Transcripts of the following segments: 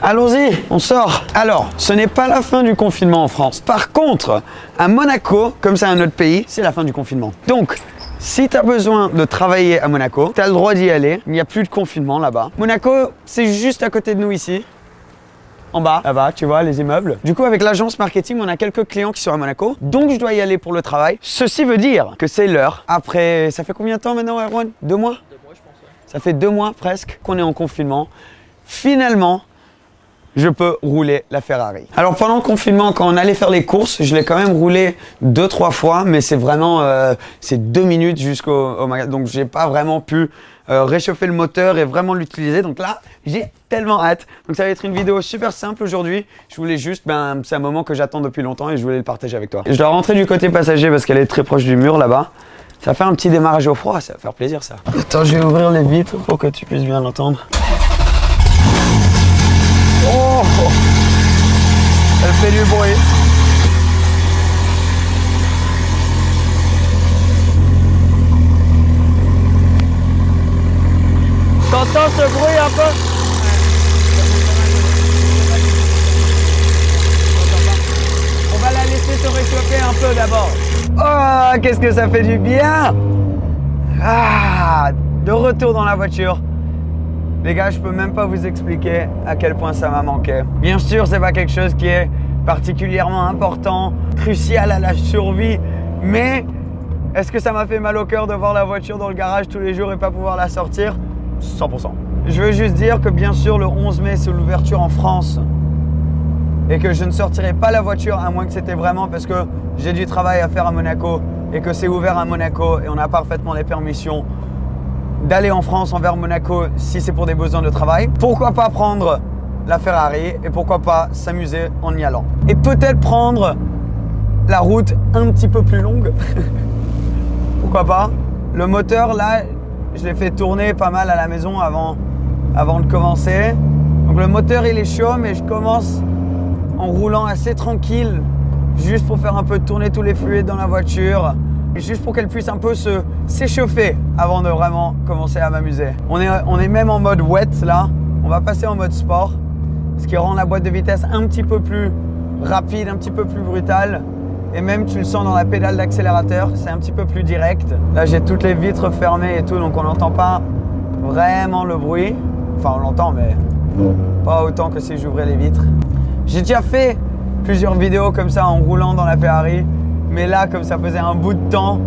Allons-y, on sort. Alors, ce n'est pas la fin du confinement en France. Par contre, à Monaco, comme c'est un autre pays, c'est la fin du confinement. Donc, si tu as besoin de travailler à Monaco, tu as le droit d'y aller. Il n'y a plus de confinement là-bas. Monaco, c'est juste à côté de nous ici. En bas, là-bas, tu vois, les immeubles. Du coup, avec l'agence marketing, on a quelques clients qui sont à Monaco. Donc, je dois y aller pour le travail. Ceci veut dire que c'est l'heure. Après, ça fait combien de temps maintenant, Erwan? 2 mois? 2 mois, je pense, ouais. Ça fait 2 mois presque qu'on est en confinement. Finalement, je peux rouler la Ferrari. Alors pendant le confinement, quand on allait faire les courses, je l'ai quand même roulé 2-3 fois, mais c'est vraiment c'est 2 minutes jusqu'au magasin. Donc j'ai pas vraiment pu réchauffer le moteur et vraiment l'utiliser. Donc là, j'ai tellement hâte. Donc ça va être une vidéo super simple aujourd'hui. Je voulais juste, c'est un moment que j'attends depuis longtemps et je voulais le partager avec toi. Je dois rentrer du côté passager parce qu'elle est très proche du mur là-bas. Ça va faire un petit démarrage au froid, ça va faire plaisir ça. Attends, je vais ouvrir les vitres pour que tu puisses bien l'entendre. Oh, elle fait du bruit. T'entends ce bruit un peu? On va la laisser se réchauffer un peu d'abord. Oh, qu'est-ce que ça fait du bien! Ah, de retour dans la voiture. Les gars, je peux même pas vous expliquer à quel point ça m'a manqué. Bien sûr, c'est pas quelque chose qui est particulièrement important, crucial à la survie, mais est-ce que ça m'a fait mal au cœur de voir la voiture dans le garage tous les jours et pas pouvoir la sortir? 100%. Je veux juste dire que bien sûr, le 11 mai, c'est l'ouverture en France et que je ne sortirai pas la voiture à moins que c'était vraiment parce que j'ai du travail à faire à Monaco et que c'est ouvert à Monaco et on a parfaitement les permissions d'aller en France envers Monaco si c'est pour des besoins de travail. Pourquoi pas prendre la Ferrari et pourquoi pas s'amuser en y allant. Et peut-être prendre la route un petit peu plus longue. Pourquoi pas. Le moteur là, je l'ai fait tourner pas mal à la maison avant de commencer. Donc le moteur il est chaud mais je commence en roulant assez tranquille juste pour faire un peu tourner tous les fluides dans la voiture. Juste pour qu'elle puisse un peu s'échauffer avant de vraiment commencer à m'amuser. On est même en mode wet là. On va passer en mode sport. Ce qui rend la boîte de vitesse un petit peu plus rapide, un petit peu plus brutale. Et même tu le sens dans la pédale d'accélérateur, c'est un petit peu plus direct. Là j'ai toutes les vitres fermées et tout, donc on n'entend pas vraiment le bruit. Enfin on l'entend mais pas autant que si j'ouvrais les vitres. J'ai déjà fait plusieurs vidéos comme ça en roulant dans la Ferrari. Mais là, comme ça faisait un bout de temps,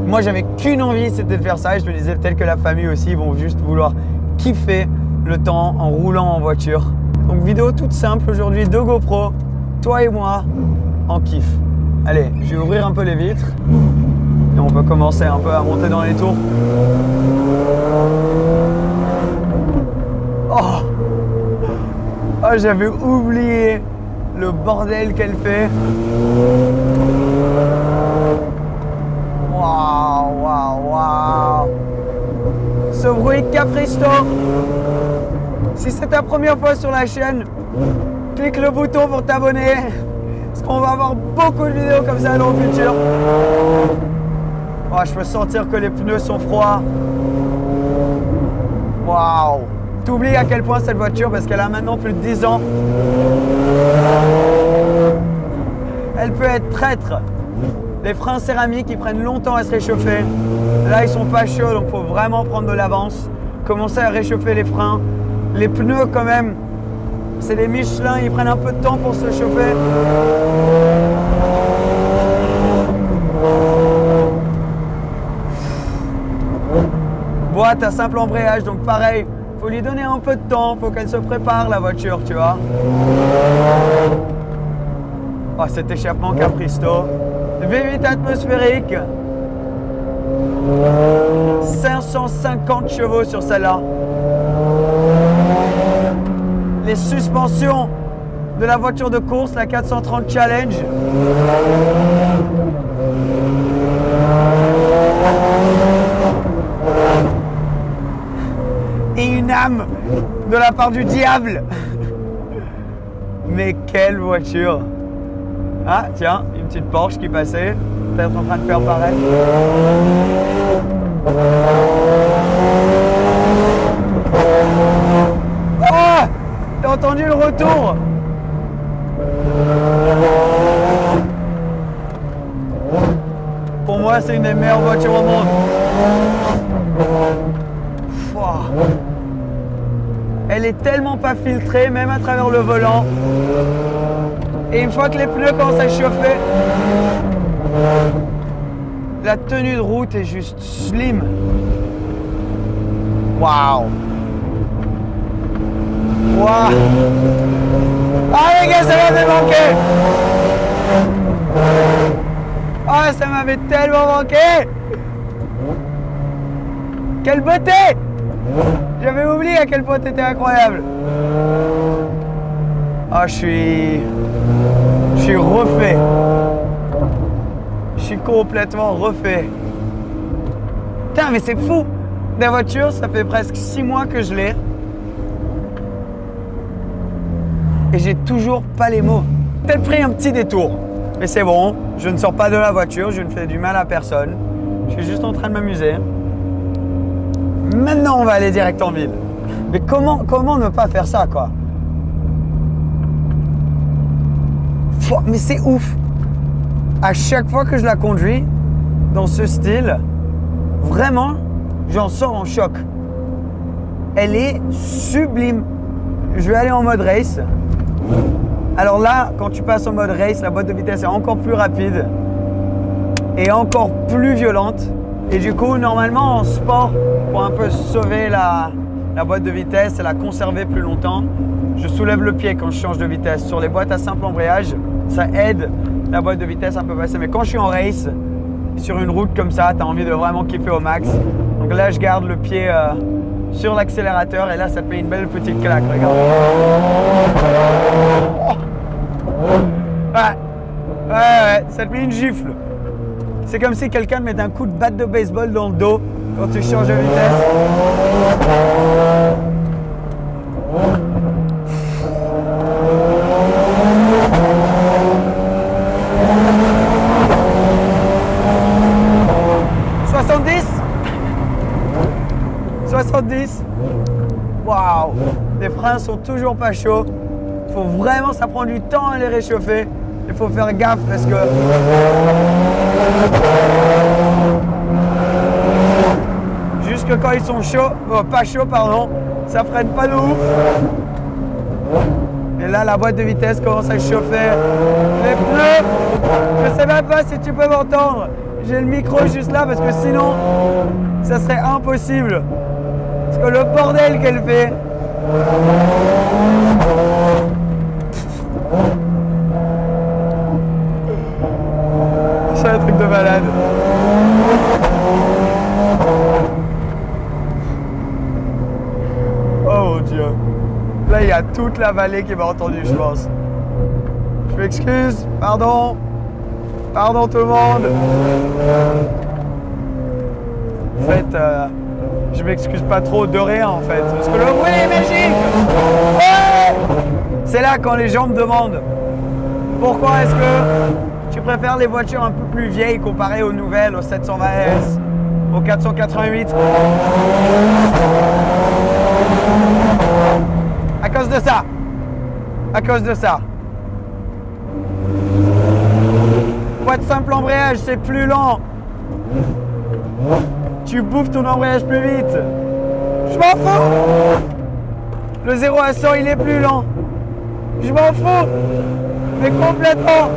moi j'avais qu'une envie, c'était de faire ça. Et je me disais peut-être que la famille aussi vont juste vouloir kiffer le temps en roulant en voiture. Donc vidéo toute simple aujourd'hui, 2 GoPro, toi et moi, en kiff. Allez, je vais ouvrir un peu les vitres et on peut commencer un peu à monter dans les tours. Oh, oh j'avais oublié le bordel qu'elle fait. Waouh, waouh, waouh. Ce bruit Capristo. Si c'est ta première fois sur la chaîne, clique le bouton pour t'abonner. Parce qu'on va avoir beaucoup de vidéos comme ça dans le futur. Oh, je peux sentir que les pneus sont froids. Waouh. T'oublies à quel point cette voiture, parce qu'elle a maintenant plus de 10 ans, elle peut être traître. Les freins céramiques, ils prennent longtemps à se réchauffer. Là, ils sont pas chauds, donc il faut vraiment prendre de l'avance. Commencer à réchauffer les freins. Les pneus, quand même, c'est des Michelin, ils prennent un peu de temps pour se chauffer. Boîte à simple embrayage, donc pareil, faut lui donner un peu de temps, faut qu'elle se prépare la voiture, tu vois. Oh, cet échappement Capristo. V8 atmosphérique. 550 chevaux sur celle-là. Les suspensions de la voiture de course, la 430 Challenge. Et une âme de la part du diable. Mais quelle voiture! Ah tiens, une petite Porsche qui passait, peut-être en train de faire pareil. Oh! T'as entendu le retour? Pour moi, c'est une des meilleures voitures au monde. Pouah. Elle est tellement pas filtrée, même à travers le volant. Et une fois que les pneus commencent à chauffer, la tenue de route est juste slim. Waouh! Waouh! Ah les gars, ça m'avait manqué! Ah, ça m'avait tellement manqué! Quelle beauté! J'avais oublié à quel point t'étais incroyable. Ah, je suis refait. Je suis complètement refait. Putain, mais c'est fou! La voiture, ça fait presque 6 mois que je l'ai. Et j'ai toujours pas les mots. Peut-être pris un petit détour. Mais c'est bon, je ne sors pas de la voiture, je ne fais du mal à personne. Je suis juste en train de m'amuser. Maintenant, on va aller direct en ville. Mais comment ne pas faire ça, quoi? Mais c'est ouf. À chaque fois que je la conduis, dans ce style, vraiment, j'en sors en choc. Elle est sublime. Je vais aller en mode race. Alors là, quand tu passes en mode race, la boîte de vitesse est encore plus rapide et encore plus violente. Et du coup, normalement, en sport, pour un peu sauver la boîte de vitesse et la conserver plus longtemps, je soulève le pied quand je change de vitesse. Sur les boîtes à simple embrayage, ça aide la boîte de vitesse un peu passer. Mais quand je suis en race, sur une route comme ça, tu as envie de vraiment kiffer au max. Donc là, je garde le pied sur l'accélérateur et là, ça te met une belle petite claque. Regarde. Ouais, ça te met une gifle. C'est comme si quelqu'un te met un coup de batte de baseball dans le dos quand tu changes de vitesse. Waouh! Les freins sont toujours pas chauds. Il faut vraiment, ça prend du temps à les réchauffer. Il faut faire gaffe parce que jusque quand ils sont chauds, pas chauds pardon, ça freine pas de ouf. Et là, la boîte de vitesse commence à chauffer. Les pneus, je sais même pas si tu peux m'entendre. J'ai le micro juste là parce que sinon, ça serait impossible. Parce que le bordel qu'elle fait. C'est un truc de malade. Oh mon Dieu. Là, il y a toute la vallée qui m'a entendu, je pense. Je m'excuse, pardon. Pardon tout le monde. En fait, je m'excuse pas trop de rien en fait. Parce que le bruit est magique. Ouais, c'est là quand les gens me demandent pourquoi est-ce que tu préfères les voitures un peu plus vieilles comparées aux nouvelles, aux 720S, aux 488. À cause de ça. À cause de ça. Boîte simple embrayage, c'est plus lent. Tu bouffes ton embrayage plus vite. Je m'en fous. Le 0 à 100, il est plus lent. Je m'en fous. Mais complètement.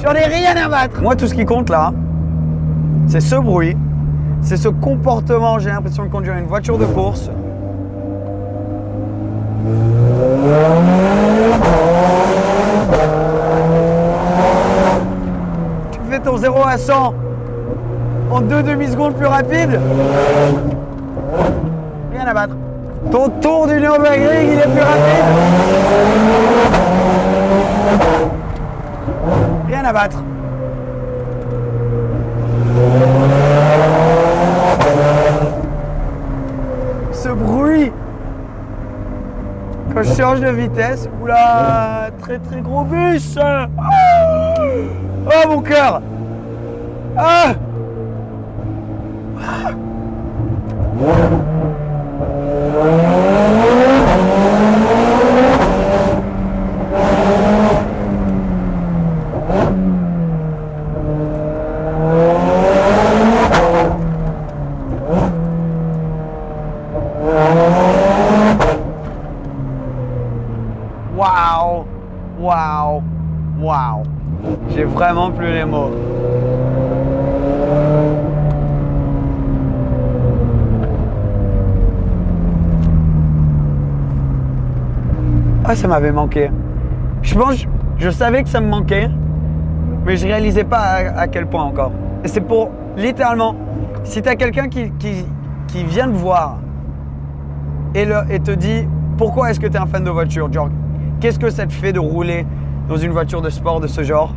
J'en ai rien à battre. Moi, tout ce qui compte là, c'est ce bruit, c'est ce comportement. J'ai l'impression de conduire une voiture de course. Tu fais ton 0 à 100 en 2 demi-secondes plus rapide. Rien à battre. Ton tour du Nürburgring, il est plus rapide. Rien à battre. Ce bruit quand je change de vitesse. Oula, très très gros bus. Oh mon cœur. Ah. Waouh, waouh, waouh. J'ai vraiment plus les mots. Ah, ça m'avait manqué. Je savais que ça me manquait, mais je réalisais pas à quel point encore. Et c'est pour, littéralement, si tu as quelqu'un qui vient te voir et te dit pourquoi est-ce que tu es un fan de voiture, genre qu'est-ce que ça te fait de rouler dans une voiture de sport de ce genre,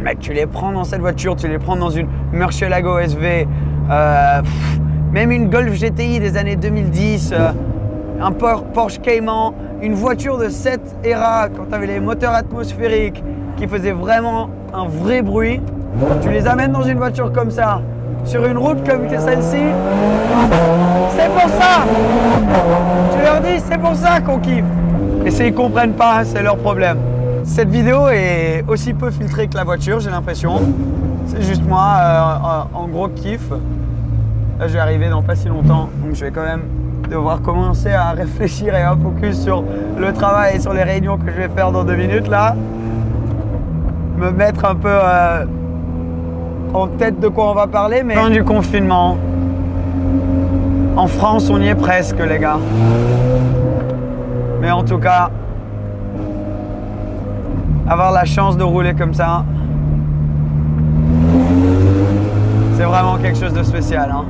mec, tu les prends dans cette voiture, tu les prends dans une Murcielago SV, même une Golf GTI des années 2010, un Porsche Cayman, une voiture de cette era quand tu avais les moteurs atmosphériques qui faisaient vraiment un vrai bruit. Tu les amènes dans une voiture comme ça, sur une route comme celle-ci, c'est pour ça. Tu leur dis, c'est pour ça qu'on kiffe. Et s'ils ne comprennent pas, c'est leur problème. Cette vidéo est aussi peu filtrée que la voiture, j'ai l'impression. C'est juste moi, en gros kiff. Là, je vais arriver dans pas si longtemps, donc je vais quand même devoir commencer à réfléchir et à focus sur le travail et sur les réunions que je vais faire dans 2 minutes là. Me mettre un peu en tête de quoi on va parler, mais fin du confinement. En France, on y est presque, les gars. Mais en tout cas, avoir la chance de rouler comme ça, c'est vraiment quelque chose de spécial, hein.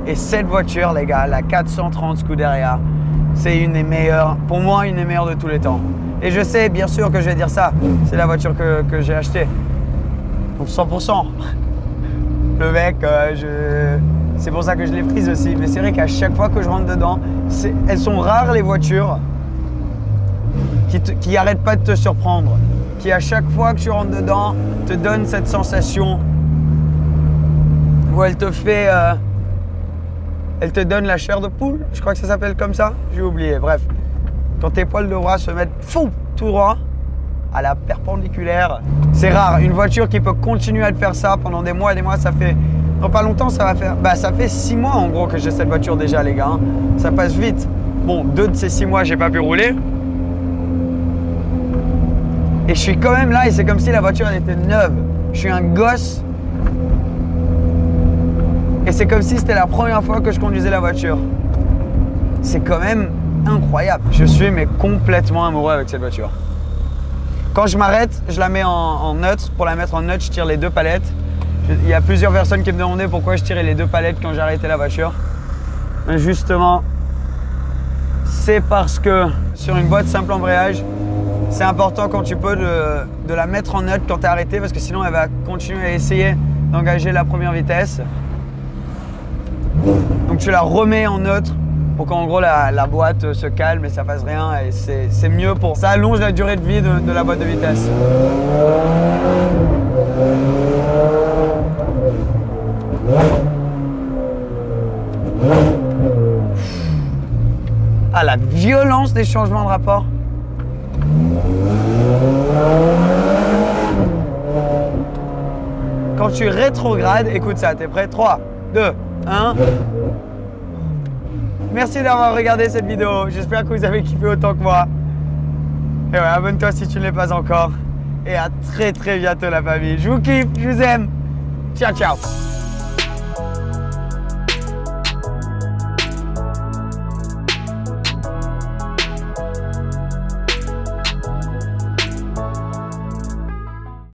Et cette voiture, les gars, la 430 Scuderia, c'est une des meilleures, pour moi, une des meilleures de tous les temps. Et je sais, bien sûr, que je vais dire ça. C'est la voiture que j'ai achetée. Donc 100%. Le mec, c'est pour ça que je l'ai prise aussi. Mais c'est vrai qu'à chaque fois que je rentre dedans, elles sont rares les voitures qui n'arrêtent pas de te surprendre. Qui à chaque fois que tu rentres dedans, te donnent cette sensation où elle te fait... elle te donne la chair de poule, je crois que ça s'appelle comme ça, j'ai oublié. Bref, quand tes poils de bras se mettent tout droit, à la perpendiculaire, c'est rare. Une voiture qui peut continuer à te faire ça pendant des mois et des mois, ça fait... Dans pas longtemps, ça va faire... ça fait 6 mois en gros que j'ai cette voiture déjà, les gars. Ça passe vite. Bon, 2 de ces 6 mois, j'ai pas pu rouler. Et je suis quand même là et c'est comme si la voiture elle était neuve. Je suis un gosse. Et c'est comme si c'était la première fois que je conduisais la voiture. C'est quand même incroyable. Je suis mais complètement amoureux avec cette voiture. Quand je m'arrête, je la mets en neutre. Pour la mettre en neutre, je tire les 2 palettes. Il y a plusieurs personnes qui me demandaient pourquoi je tirais les 2 palettes quand j'ai arrêté la voiture. Mais justement, c'est parce que sur une boîte simple embrayage, c'est important quand tu peux de la mettre en neutre quand tu es arrêté parce que sinon elle va continuer à essayer d'engager la première vitesse. Donc tu la remets en neutre pour qu'en gros la boîte se calme et ça fasse rien et c'est mieux pour... Ça allonge la durée de vie de la boîte de vitesse. Ah, la violence des changements de rapport. Quand tu rétrogrades, écoute ça, t'es prêt? 3, 2, 1. Merci d'avoir regardé cette vidéo. J'espère que vous avez kiffé autant que moi. Et ouais, abonne-toi si tu ne l'es pas encore. Et à très bientôt la famille. Je vous kiffe, je vous aime. Ciao, ciao.